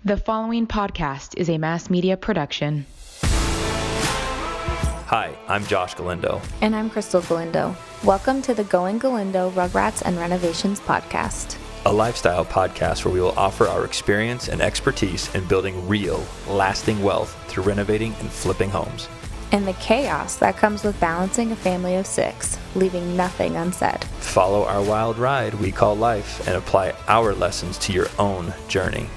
The following podcast is a mass media production. Hi, I'm Josh Galindo. And I'm Krystal Galindo. Welcome to the Going Galindo Rugrats and Renovations podcast. A lifestyle podcast where we will offer our experience and expertise in building real, lasting wealth through renovating and flipping homes. And the chaos that comes with balancing a family of 6, leaving nothing unsaid. Follow our wild ride we call life and apply our lessons to your own journey.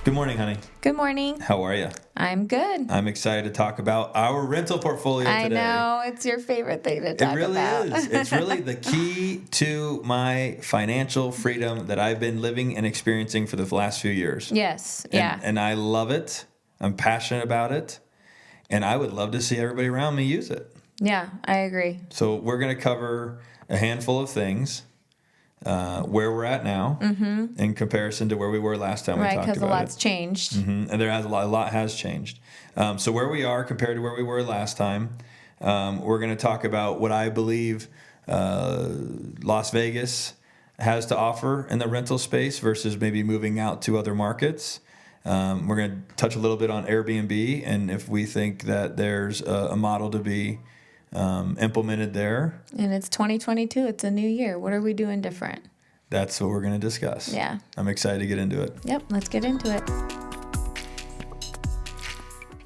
Good morning, honey. Good morning. How are you? I'm good. I'm excited to talk about our rental portfolio today. I know. It's your favorite thing to talk about. It really is. It's really the key to my financial freedom that I've been living and experiencing for the last few years. Yes. And I love it. I'm passionate about it. And I would love to see everybody around me use it. Yeah, I agree. So we're going to cover a handful of things. Where we're at now in comparison to where we were last time we talked about it. Right, because a lot's changed. And a lot has changed. So where we are compared to where we were last time, we're going to talk about what I believe Las Vegas has to offer in the rental space versus maybe moving out to other markets. We're going to touch a little bit on Airbnb and if we think that there's a model to be implemented there. And it's 2022. It's a new year. What are we doing different? That's what we're going to discuss. Yeah. I'm excited to get into it. Yep, let's get into it.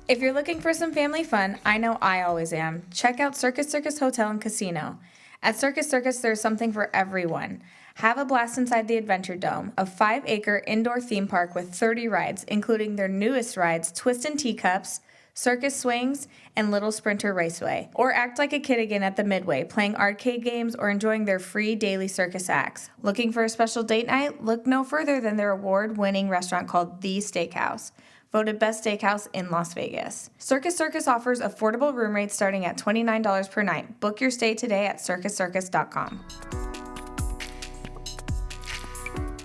If you're looking for some family fun, I know I always am. Check out Circus Circus Hotel and Casino. At Circus Circus, there's something for everyone. Have a blast inside the Adventure Dome, a 5-acre indoor theme park with 30 rides, including their newest rides, Twist and Teacups, Circus Swings, and Little Sprinter Raceway. Or act like a kid again at the Midway, playing arcade games or enjoying their free daily circus acts. Looking for a special date night? Look no further than their award-winning restaurant called The Steakhouse, voted best steakhouse in Las Vegas. Circus Circus offers affordable room rates starting at $29 per night. Book your stay today at circuscircus.com.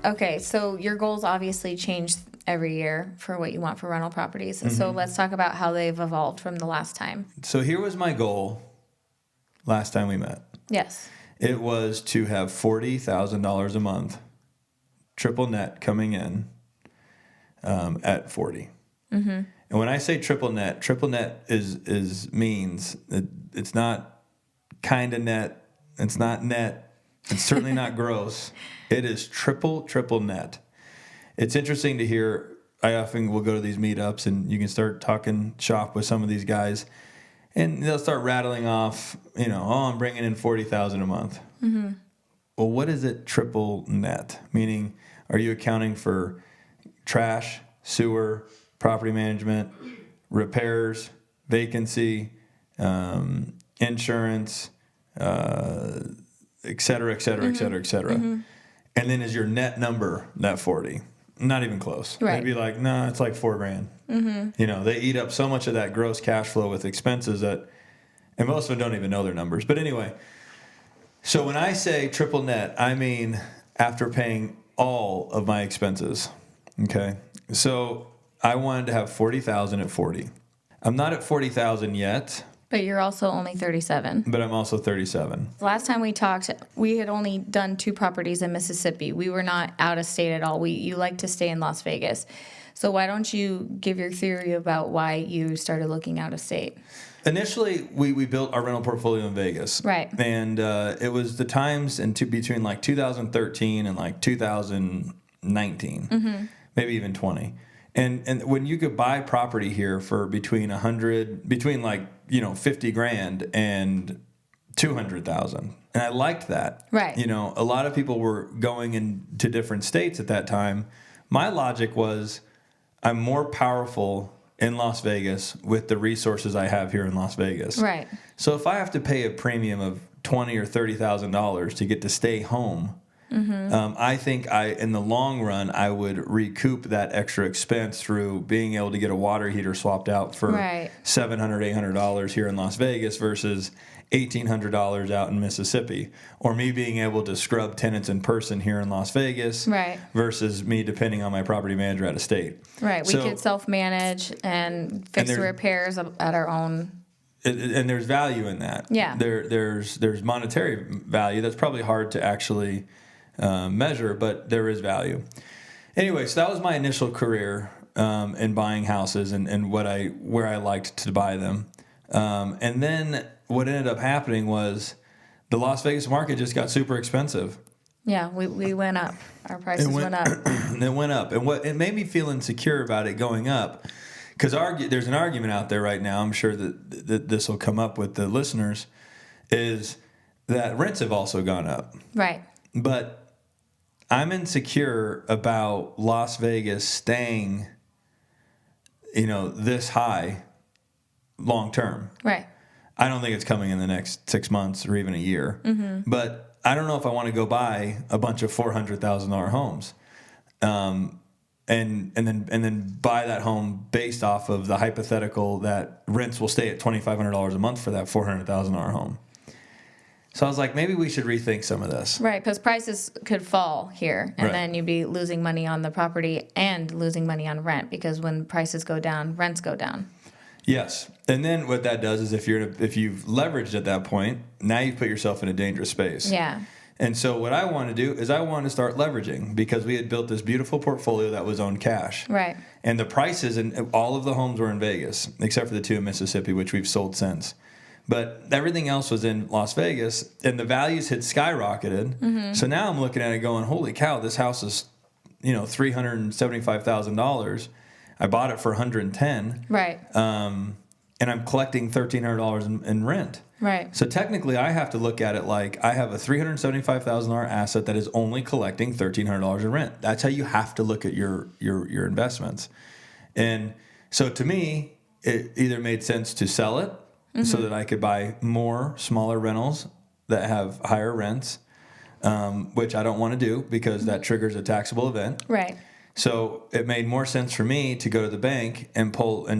Okay, so your goals obviously changed every year for what you want for rental properties. So let's talk about how they've evolved from the last time. So here was my goal last time we met. Yes. It was to have $40,000 a month, triple net coming in at 40. And when I say triple net is means it's not kind of net. It's not net. It's certainly not gross. It is triple net. It's interesting to hear. I often will go to these meetups and you can start talking shop with some of these guys and they'll start rattling off, I'm bringing in $40,000 a month. Well, what is it triple net? Meaning, are you accounting for trash, sewer, property management, repairs, vacancy, insurance, et cetera, et cetera, et cetera, et cetera. And then is your net number that 40? Not even close. Right. They'd be like, no, it's like $4,000. They eat up so much of that gross cash flow with expenses and most of them don't even know their numbers. But anyway, so when I say triple net, I mean after paying all of my expenses. Okay. So I wanted to have $40,000 at 40. I'm not at $40,000 yet. But you're also only 37. But I'm also 37. Last time we talked, we had only done 2 properties in Mississippi. We were not out of state at all. You like to stay in Las Vegas. So why don't you give your theory about why you started looking out of state? Initially, we built our rental portfolio in Vegas. Right. And it was the times between like 2013 and like 2019, maybe even 20. And when you could buy property here for between $50,000 and $200,000, and I liked that. Right. A lot of people were going into different states at that time. My logic was, I'm more powerful in Las Vegas with the resources I have here in Las Vegas. Right. So if I have to pay a premium of $20,000 or $30,000 to get to stay home. I think in the long run, I would recoup that extra expense through being able to get a water heater swapped out for $700, $800 here in Las Vegas versus $1,800 out in Mississippi, or me being able to scrub tenants in person here in Las Vegas versus me depending on my property manager out of state. Right. We could self-manage and fix the repairs at our own. And there's value in that. Yeah. There's monetary value that's probably hard to actually measure, but there is value. Anyway, so that was my initial career in buying houses and where I liked to buy them. And then what ended up happening was the Las Vegas market just got super expensive. Yeah, we went up. Our prices went up. It went up. And what it made me feel insecure about it going up, because there's an argument out there right now, I'm sure that this will come up with the listeners, is that rents have also gone up. Right. But I'm insecure about Las Vegas staying, this high long term. Right. I don't think it's coming in the next 6 months or even a year. Mm-hmm. But I don't know if I want to go buy a bunch of $400,000 homes, and then buy that home based off of the hypothetical that rents will stay at $2,500 a month for that $400,000 home. So I was like, maybe we should rethink some of this. Right, because prices could fall here, and then you'd be losing money on the property and losing money on rent, because when prices go down, rents go down. Yes. And then what that does is if you've leveraged at that point, now you've put yourself in a dangerous space. Yeah. And so what I want to do is I want to start leveraging, because we had built this beautiful portfolio that was owned cash. Right. And the prices in all of the homes were in Vegas, except for the 2 in Mississippi, which we've sold since. But everything else was in Las Vegas, and the values had skyrocketed. Mm-hmm. So now I'm looking at it going, holy cow, this house is, $375,000. I bought it for $110,000. Right. And I'm collecting $1,300 in rent. Right. So technically, I have to look at it like I have a $375,000 asset that is only collecting $1,300 in rent. That's how you have to look at your investments. And so to me, it either made sense to sell it, so that I could buy more smaller rentals that have higher rents, which I don't want to do because that triggers a taxable event. Right. So it made more sense for me to go to the bank and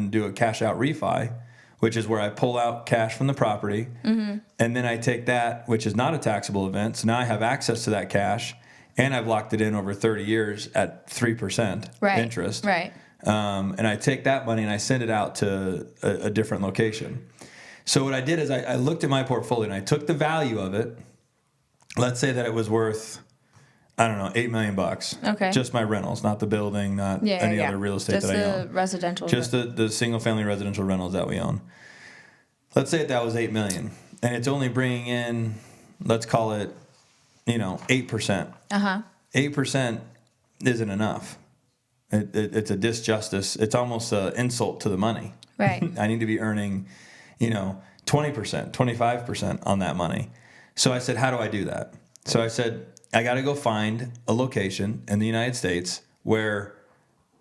do a cash out refi, which is where I pull out cash from the property, and then I take that, which is not a taxable event. So now I have access to that cash, and I've locked it in over 30 years at 3% interest. Right. And I take that money and I send it out to a different location. So what I did is I looked at my portfolio and I took the value of it. Let's say that it was worth, I don't know, $8 million. Okay. Just my rentals, not the building, not any other real estate that I own. Just the residential. Just the single family residential rentals that we own. Let's say that was $8 million, and it's only bringing in, let's call it, 8%. 8% isn't enough. It's a disjustice. It's almost an insult to the money. Right. I need to be earning, 20%, 25% on that money. So I said, how do I do that? So I said, I got to go find a location in the United States where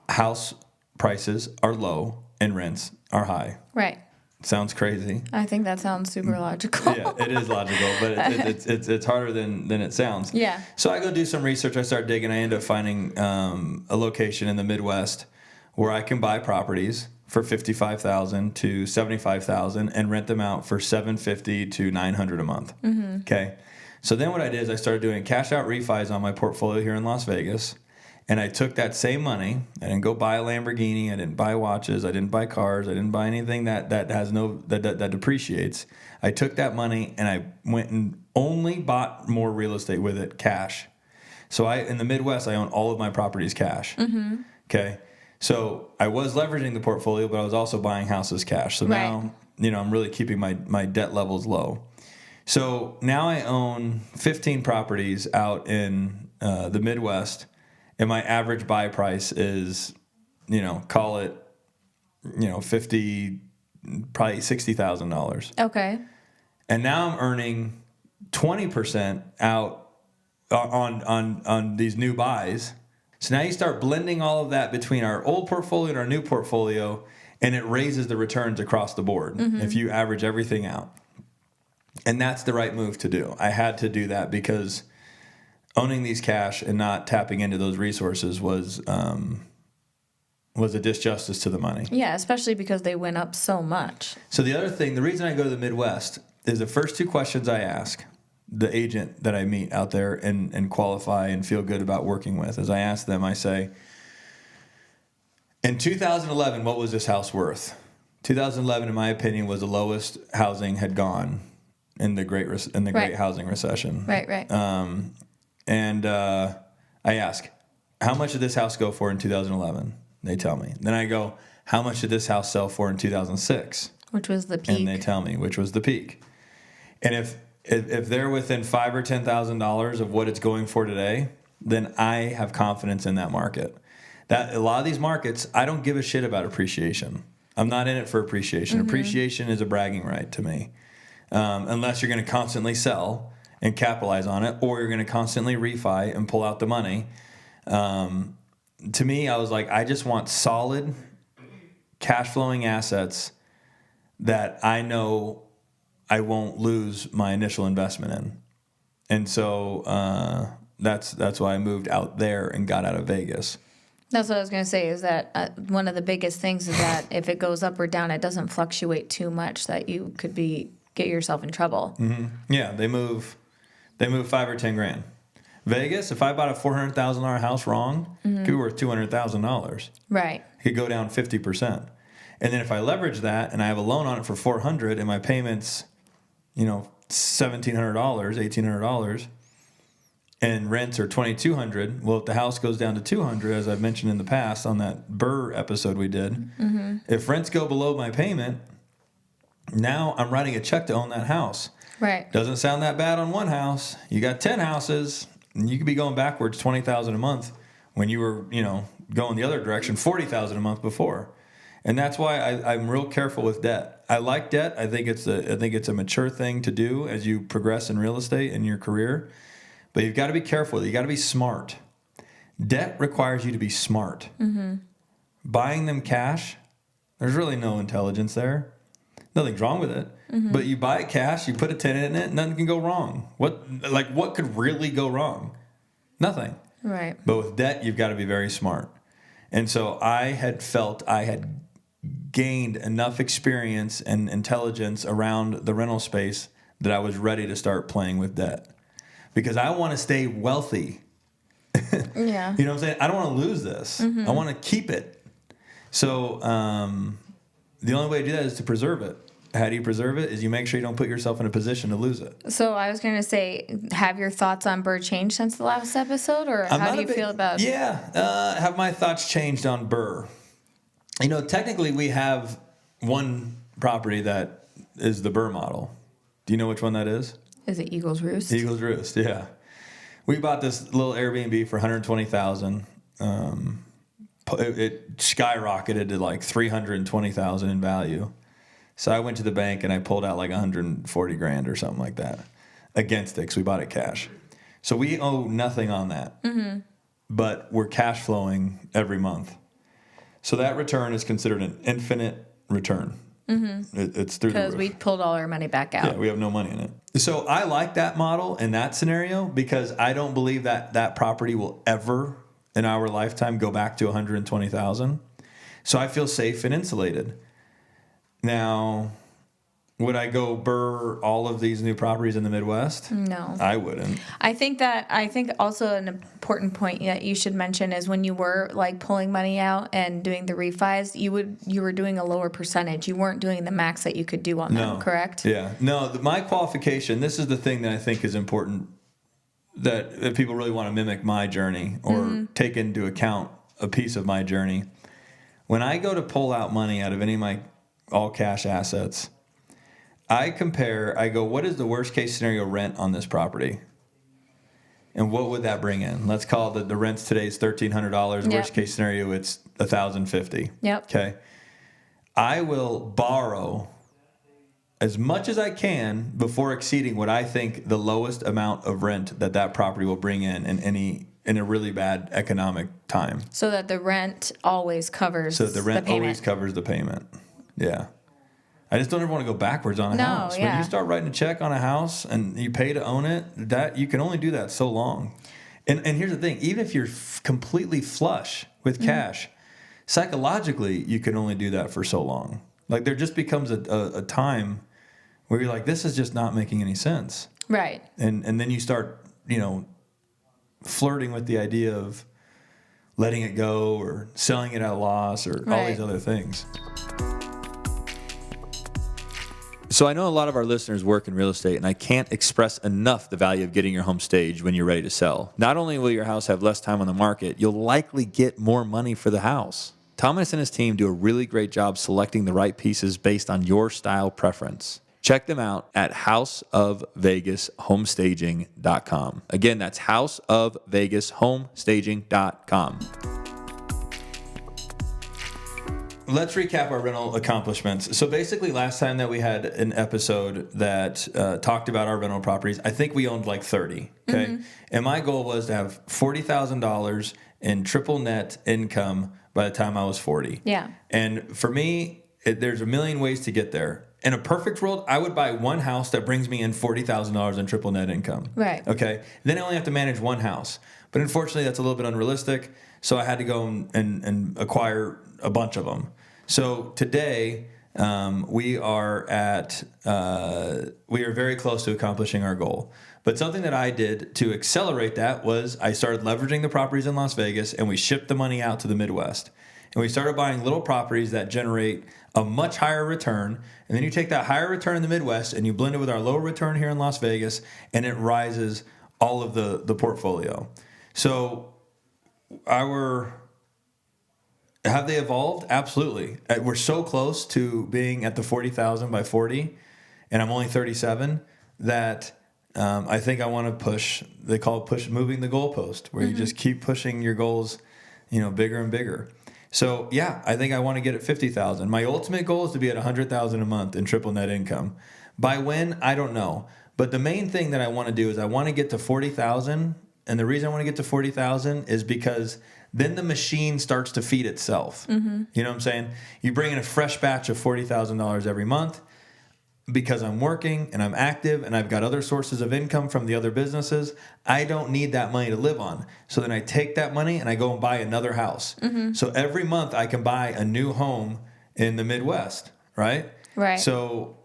house prices are low and rents are high. Right. Sounds crazy. I think that sounds super logical. Yeah, it is logical, but it's harder than it sounds. Yeah. So I go do some research. I start digging. I end up finding a location in the Midwest where I can buy properties for $55,000 to $75,000 and rent them out for $750 to $900 a month. Mm-hmm. Okay. So then what I did is I started doing cash out refis on my portfolio here in Las Vegas. And I took that same money. I didn't go buy a Lamborghini. I didn't buy watches. I didn't buy cars. I didn't buy anything that depreciates. I took that money and I went and only bought more real estate with it, cash. So in the Midwest, I own all of my properties cash. Mm-hmm. Okay. So I was leveraging the portfolio, but I was also buying houses cash. So now, I'm really keeping my debt levels low. So now I own 15 properties out in the Midwest. And my average buy price is, call it, 50, probably $60,000. Okay. And now I'm earning 20% out on these new buys. So now you start blending all of that between our old portfolio and our new portfolio, and it raises the returns across the board if you average everything out. And that's the right move to do. I had to do that because owning these cash and not tapping into those resources was a disjustice to the money. Yeah, especially because they went up so much. So the other thing, the reason I go to the Midwest is the first two questions I ask the agent that I meet out there and qualify and feel good about working with, is I ask them, I say, in 2011, what was this house worth? 2011, in my opinion, was the lowest housing had gone in the great housing recession. Right. And I ask, how much did this house go for in 2011? They tell me. Then I go, how much did this house sell for in 2006? Which was the peak. And they tell me, which was the peak. And if they're within $5,000 or $10,000 of what it's going for today, then I have confidence in that market. That a lot of these markets, I don't give a shit about appreciation. I'm not in it for appreciation. Mm-hmm. Appreciation is a bragging right to me, unless you're going to constantly sell and capitalize on it, or you're going to constantly refi and pull out the money. To me, I was like, I just want solid cash flowing assets that I know I won't lose my initial investment in. And so that's why I moved out there and got out of Vegas. That's what I was going to say, is that one of the biggest things is that if it goes up or down, it doesn't fluctuate too much that you could get yourself in trouble. Mm-hmm. Yeah, they move $5,000 or $10,000. Vegas, if I bought a $400,000 house wrong, it could be worth $200,000. Right. It could go down 50%. And then if I leverage that and I have a loan on it for $400 and my payments, $1,700, $1,800, and rents are $2,200. Well, if the house goes down to $200, as I've mentioned in the past on that Burr episode we did, mm-hmm. if rents go below my payment, now I'm writing a check to own that house. Right. Doesn't sound that bad on one house. You got 10 houses, and you could be going backwards $20,000 a month when you were, going the other direction, $40,000 a month before. And that's why I'm real careful with debt. I like debt. I think it's a mature thing to do as you progress in real estate in your career. But you've got to be careful. You got to be smart. Debt requires you to be smart. Mm-hmm. Buying them cash, there's really no intelligence there. Nothing's wrong with it. Mm-hmm. But you buy it cash, you put a tenant in it, nothing can go wrong. What could really go wrong? Nothing. Right. But with debt, you've got to be very smart. And so I had felt I had gained enough experience and intelligence around the rental space that I was ready to start playing with debt. Because I want to stay wealthy. Yeah. You know what I'm saying? I don't want to lose this. Mm-hmm. I want to keep it. So the only way to do that is to preserve it. How do you preserve it? Is you make sure you don't put yourself in a position to lose it. So I was going to say, have your thoughts on Burr changed since the last episode? Or how do you feel about it? Yeah. Have my thoughts changed on Burr? Technically we have one property that is the Burr model. Do you know which one that is? Is it Eagles Roost? Eagles Roost, yeah. We bought this little Airbnb for $120,000. It skyrocketed to like $320,000 in value. So I went to the bank and I pulled out like $140,000 or something like that against it because we bought it cash. So we owe nothing on that, mm-hmm. but we're cash flowing every month. So that return is considered an infinite return. Mm-hmm. It's through the roof. Because we pulled all our money back out. Yeah, we have no money in it. So I like that model in that scenario because I don't believe that property will ever in our lifetime go back to $120,000. So I feel safe and insulated. Now, would I go Burr all of these new properties in the Midwest? No. I wouldn't. I think also an important point that you should mention is when you were like pulling money out and doing the refis, you were doing a lower percentage. You weren't doing the max that you could do on them, correct? Yeah. No, my qualification, this is the thing that I think is important that if people really want to mimic my journey or mm-hmm. take into account a piece of my journey. When I go to pull out money out of any of my all cash assets, I go, what is the worst case scenario rent on this property? And what would that bring in? Let's call the rents today is $1,300. Yep. Worst case scenario, it's $1,050. Yep. Okay. I will borrow as much as I can before exceeding what I think the lowest amount of rent that property will bring in a really bad economic time. So that the rent always covers the rent always covers the payment. Yeah. I just don't ever want to go backwards on a house. Yeah. When you start writing a check on a house and you pay to own it, that you can only do that so long. And here's the thing, even if you're completely flush with cash, psychologically you can only do that for so long. Like there just becomes a time where you're like, this is just not making any sense. Right. And then you start, flirting with the idea of letting it go or selling it at a loss or all these other things. So I know a lot of our listeners work in real estate, and I can't express enough the value of getting your home staged when you're ready to sell. Not only will your house have less time on the market, you'll likely get more money for the house. Thomas and his team do a really great job selecting the right pieces based on your style preference. Check them out at houseofvegas.homestaging.com. Again, that's houseofvegas.homestaging.com. Let's recap our rental accomplishments. So basically, last time that we had an episode that talked about our rental properties, I think we owned like 30. Okay, mm-hmm. And my goal was to have $40,000 in triple net income by the time I was 40. Yeah. And for me, there's a million ways to get there. In a perfect world, I would buy one house that brings me in $40,000 in triple net income. Right. Okay. Then I only have to manage one house. But unfortunately, that's a little bit unrealistic. So I had to go and acquire a bunch of them. So today, we are very close to accomplishing our goal. But something that I did to accelerate that was I started leveraging the properties in Las Vegas, and we shipped the money out to the Midwest. And we started buying little properties that generate a much higher return. And then you take that higher return in the Midwest and you blend it with our lower return here in Las Vegas, and it rises all of the portfolio. So have they evolved? Absolutely. We're so close to being at the 40,000 by 40, and I'm only 37, that I think I want to push. They call it moving the goalpost, where you just keep pushing your goals, bigger and bigger. So yeah, I think I want to get at 50,000. My ultimate goal is to be at 100,000 a month in triple net income. By when, I don't know. But the main thing that I want to do is I want to get to 40,000. And the reason I want to get to 40,000 is because then the machine starts to feed itself. Mm-hmm. You know what I'm saying? You bring in a fresh batch of $40,000 every month. Because I'm working and I'm active and I've got other sources of income from the other businesses, I don't need that money to live on. So then I take that money and I go and buy another house. Mm-hmm. So every month I can buy a new home in the Midwest, right? Right. So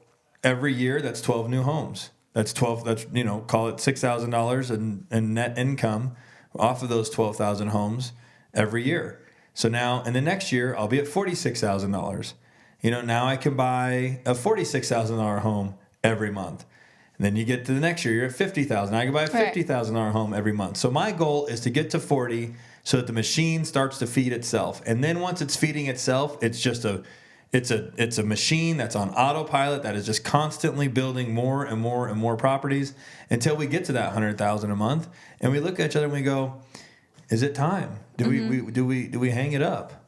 every year that's 12 new homes. Call it $6,000 in net income off of those 12,000 homes every year. So now in the next year I'll be at $46,000. Now I can buy a $46,000 home every month. And then you get to the next year, you're at $50,000. I can buy a $50,000 home every month. So my goal is to get to 40 so that the machine starts to feed itself. And then once it's feeding itself, it's just it's a machine that's on autopilot that is just constantly building more and more and more properties until we get to that 100,000 a month. And we look at each other and we go, is it time? Do we hang it up?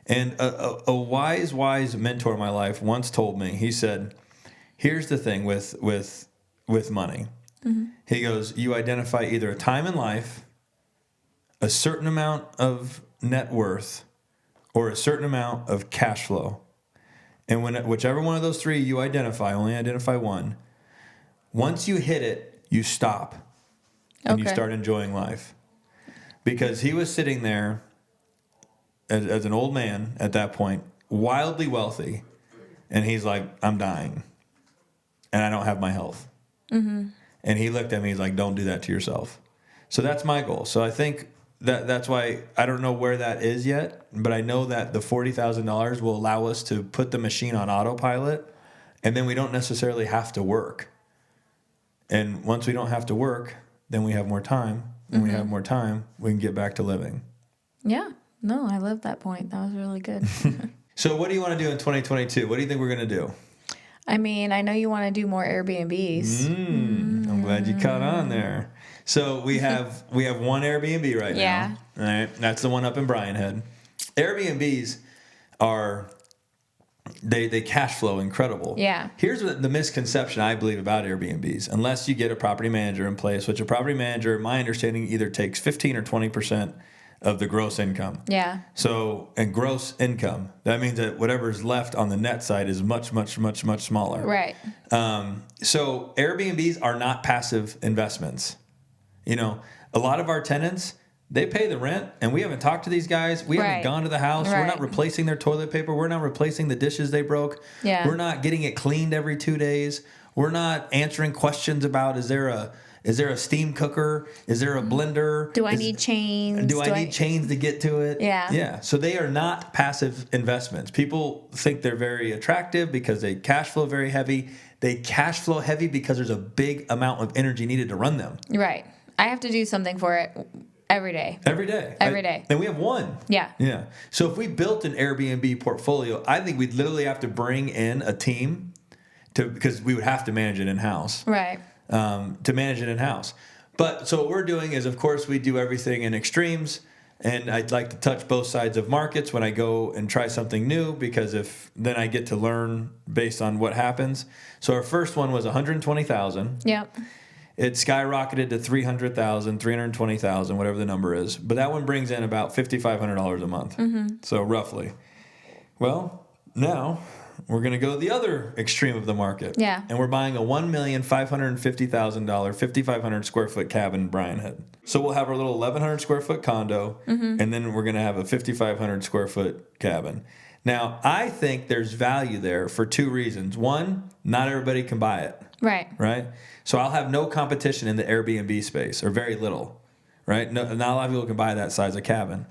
And a wise mentor in my life once told me, he said, here's the thing with money. Mm-hmm. He goes, you identify either a time in life, a certain amount of net worth, or a certain amount of cash flow. And whichever one of those three you only identify one. Once you hit it, you stop and you start enjoying life. Because he was sitting there as an old man at that point, wildly wealthy, and he's like, I'm dying, and I don't have my health. Mm-hmm. And he looked at me, he's like, don't do that to yourself. So that's my goal. So I think that's why I don't know where that is yet, but I know that the $40,000 will allow us to put the machine on autopilot, and then we don't necessarily have to work. And once we don't have to work, then we have more time. When we have more time, we can get back to living. Yeah. No, I love that point. That was really good. So what do you want to do in 2022? What do you think we're going to do? I mean, I know you want to do more Airbnbs. I'm glad you caught on there. So we have one Airbnb right now. All right. That's the one up in Bryan Head. Airbnbs they cash flow incredible. Yeah. Here's the misconception I believe about Airbnbs. Unless you get a property manager in place, which a property manager, my understanding, either takes 15 or 20% of the gross income. Yeah. So, and gross income, that means that whatever's left on the net side is much, much, much, much smaller. Right. So Airbnbs are not passive investments. A lot of our tenants, they pay the rent, and we haven't talked to these guys. We haven't gone to the house. Right. We're not replacing their toilet paper. We're not replacing the dishes they broke. Yeah. We're not getting it cleaned every 2 days. We're not answering questions about, is there Is there a steam cooker? Is there a blender? Do I need chains? Do I need chains to get to it? Yeah. Yeah. So they are not passive investments. People think they're very attractive because they cash flow very heavy. They cash flow heavy because there's a big amount of energy needed to run them. Right. I have to do something for it every day. Every day. Every day. And we have one. Yeah. Yeah. So if we built an Airbnb portfolio, I think we'd literally have to bring in a team because we would have to manage it in-house. Right. To manage it in-house. But so what we're doing is, of course, we do everything in extremes. And I'd like to touch both sides of markets when I go and try something new, because then I get to learn based on what happens. So our first one was $120,000. Yep. It skyrocketed to $300,000, $320,000, whatever the number is. But that one brings in about $5,500 a month. Mm-hmm. So roughly. Well, now we're going to go the other extreme of the market. Yeah. And we're buying a $1,550,000, 5,500 square foot cabin in Bryan Head. So we'll have our little 1,100 square foot condo, and then we're going to have a 5,500 square foot cabin. Now, I think there's value there for two reasons. One, not everybody can buy it. Right. Right? So I'll have no competition in the Airbnb space, or very little. Right? No, not a lot of people can buy that size of cabin.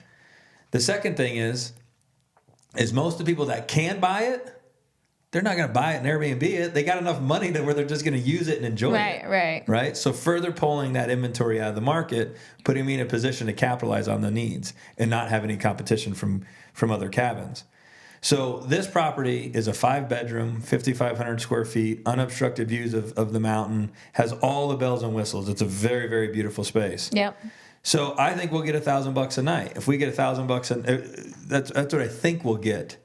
The second thing is most of the people that can buy it, they're not going to buy it and Airbnb it. They got enough money to where they're just going to use it and enjoy it. Right. So further pulling that inventory out of the market, putting me in a position to capitalize on the needs and not have any competition from other cabins. So this property is a 5-bedroom, 5,500 square feet, unobstructed views of the mountain, has all the bells and whistles. It's a very, very beautiful space. Yep. So I think we'll get $1,000 a night. If we get $1,000, that's what I think we'll get.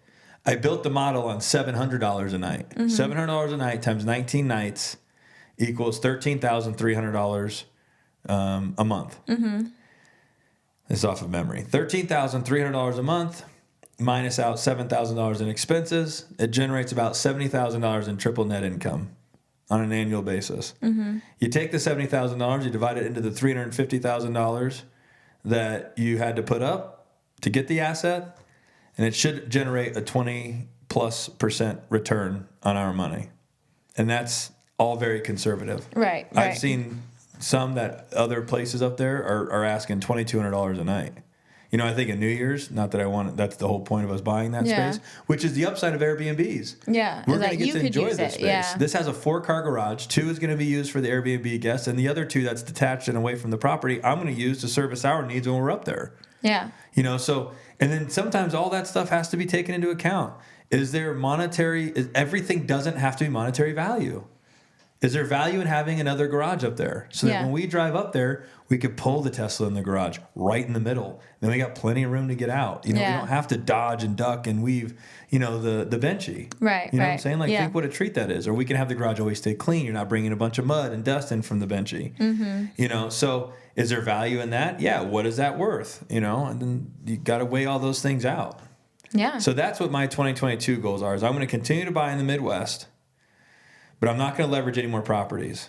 I built the model on $700 a night. Mm-hmm. $700 a night times 19 nights equals $13,300 a month. Mm-hmm. This is off of memory. $13,300 a month minus out $7,000 in expenses. It generates about $70,000 in triple net income on an annual basis. Mm-hmm. You take the $70,000, you divide it into the $350,000 that you had to put up to get the asset, and it should generate a 20+% return on our money. And that's all very conservative. Right. I've seen some that other places up there are asking $2,200 a night. You know, I think in New Year's, not that I want it, that's the whole point of us buying that space, which is the upside of Airbnbs. Yeah. We're going to get to enjoy this space. Yeah. This has a 4-car garage. 2 is going to be used for the Airbnb guests, and the other 2 that's detached and away from the property, I'm going to use to service our needs when we're up there. Yeah. You know, so, and then sometimes all that stuff has to be taken into account. Everything doesn't have to be monetary value. Is there value in having another garage up there? So that when we drive up there, we could pull the Tesla in the garage right in the middle. Then we got plenty of room to get out. You know, we don't have to dodge and duck and weave, the benchy. Right, You know what I'm saying? Think what a treat that is. Or we can have the garage always stay clean. You're not bringing a bunch of mud and dust in from the benchy. Mm-hmm. So is there value in that? Yeah. What is that worth? And then you got to weigh all those things out. Yeah. So that's what my 2022 goals are, is I'm going to continue to buy in the Midwest, but I'm not going to leverage any more properties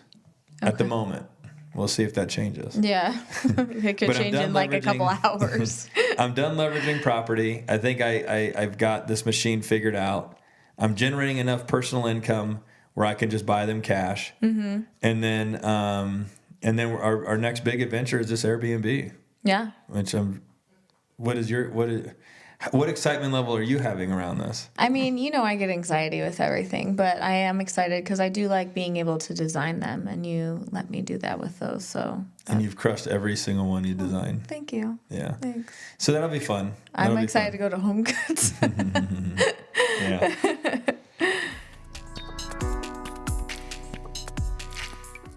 at the moment. We'll see if that changes. Yeah. It could change in like a couple hours. I'm done leveraging property. I think I've got this machine figured out. I'm generating enough personal income where I can just buy them cash. Mm-hmm. And then our next big adventure is this Airbnb. Yeah. What excitement level are you having around this? I mean, I get anxiety with everything, but I am excited because I do like being able to design them, and you let me do that with those. So. And you've crushed every single one you designed. Thank you. Yeah. Thanks. So that'll be fun. I'm excited to go to Home Goods. Yeah.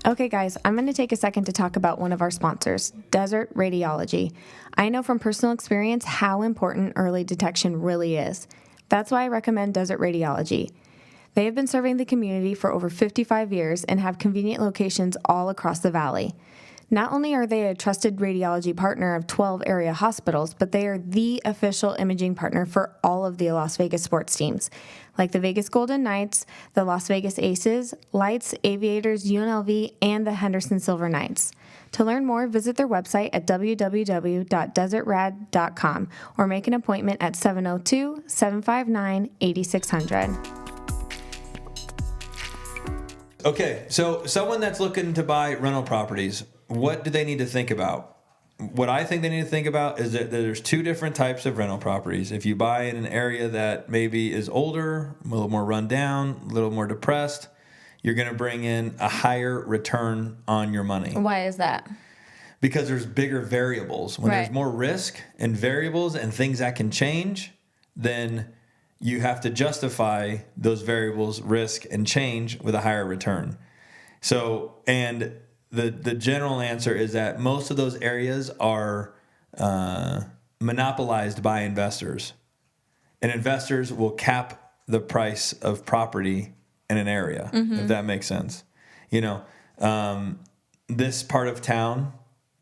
Okay, guys, I'm going to take a second to talk about one of our sponsors, Desert Radiology. I know from personal experience how important early detection really is. That's why I recommend Desert Radiology. They have been serving the community for over 55 years and have convenient locations all across the valley. Not only are they a trusted radiology partner of 12 area hospitals, but they are the official imaging partner for all of the Las Vegas sports teams, like the Vegas Golden Knights, the Las Vegas Aces, Lights, Aviators, UNLV, and the Henderson Silver Knights. To learn more, visit their website at www.desertrad.com or make an appointment at 702-759-8600. Okay, so someone that's looking to buy rental properties, what do they need to think about? What I think they need to think about is that there's two different types of rental properties. If you buy in an area that maybe is older, a little more run down, a little more depressed, you're going to bring in a higher return on your money. Why is that? Because there's bigger variables. When there's more risk and variables and things that can change, then you have to justify those variables, risk, and change with a higher return. So, and the general answer is that most of those areas are monopolized by investors. And investors will cap the price of property in an area, if that makes sense. You know, this part of town,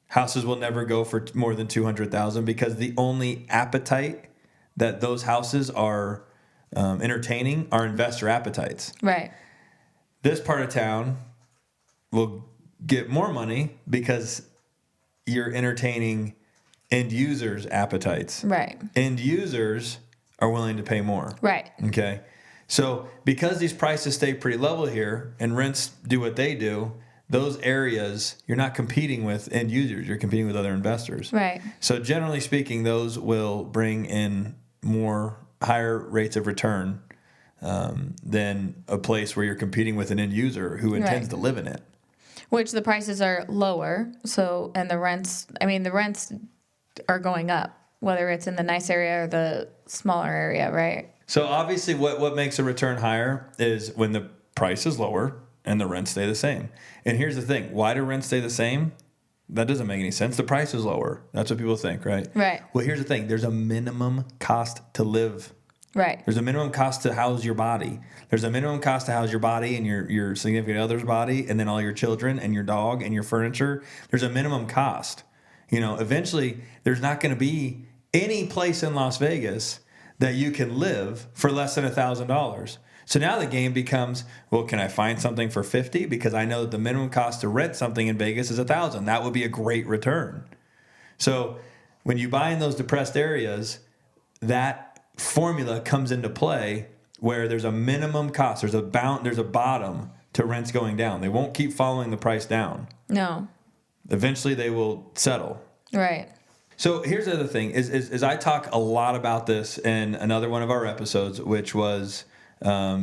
houses will never go for more than $200,000 because the only appetite that those houses are entertaining are investor appetites. Right. This part of town will get more money because you're entertaining end users' appetites. Right. End users are willing to pay more. Right. Okay. So because these prices stay pretty level here and rents do what they do, those areas, you're not competing with end users, you're competing with other investors. Right. So generally speaking, those will bring in more higher rates of return than a place where you're competing with an end user who intends to live in it. Which the prices are lower, so, and the rents are going up, whether it's in the nice area or the smaller area, right? So obviously what makes a return higher is when the price is lower and the rents stay the same. And here's the thing. Why do rents stay the same? That doesn't make any sense. The price is lower. That's what people think, right? Right. Well, here's the thing. There's a minimum cost to live. Right. There's a minimum cost to house your body. There's a minimum cost to house your body and your significant other's body and then all your children and your dog and your furniture. There's a minimum cost. You know, eventually there's not going to be any place in Las Vegas that you can live for less than $1,000. So now the game becomes, well, can I find something for $50? Because I know that the minimum cost to rent something in Vegas is $1,000. That would be a great return. So when you buy in those depressed areas, that formula comes into play where there's a minimum cost. There's a bottom to rents going down. They won't keep following the price down. No. Eventually they will settle. Right. So here's the other thing is I talk a lot about this in another one of our episodes, which was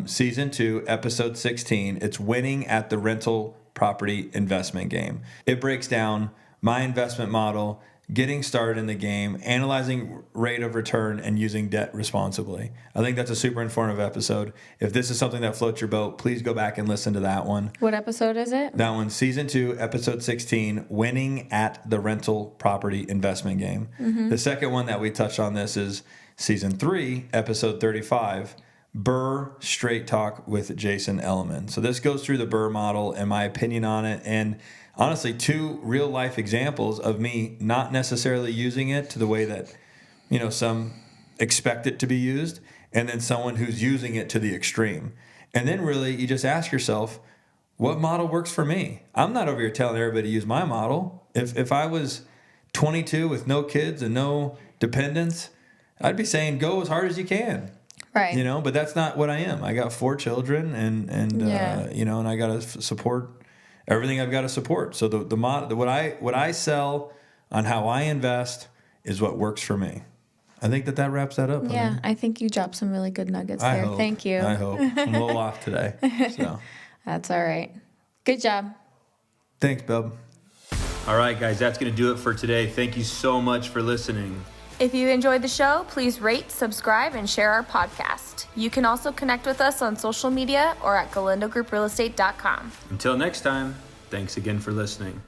season 2, episode 16. It's winning at the rental property investment game. It breaks down my investment model, getting started in the game, analyzing rate of return, and using debt responsibly. I think that's a super informative episode. If this is something that floats your boat, please go back and listen to that one. What episode is it? That one's season 2, episode 16, winning at the rental property investment game. Mm-hmm. The second one that we touched on this is season 3, episode 35, Burr Straight Talk with Jason Elliman. So this goes through the Burr model and my opinion on it, and honestly 2 real life examples of me not necessarily using it to the way that, you know, some expect it to be used, and then someone who's using it to the extreme. And then really you just ask yourself, what model works for me? I'm not over here telling everybody to use my model. If I was 22 with no kids and no dependents, I'd be saying go as hard as you can. Right. You know, but that's not what I am. I got 4 children and you know, and I got to support everything I've got to support. So the model, what I sell on how I invest is what works for me. I think that wraps that up. Yeah, I think you dropped some really good nuggets there. Thank you. I hope. I'm a little off today. So that's all right. Good job. Thanks, bub. All right, guys, that's going to do it for today. Thank you so much for listening. If you enjoyed the show, please rate, subscribe, and share our podcast. You can also connect with us on social media or at galindogrouprealestate.com. Until next time, thanks again for listening.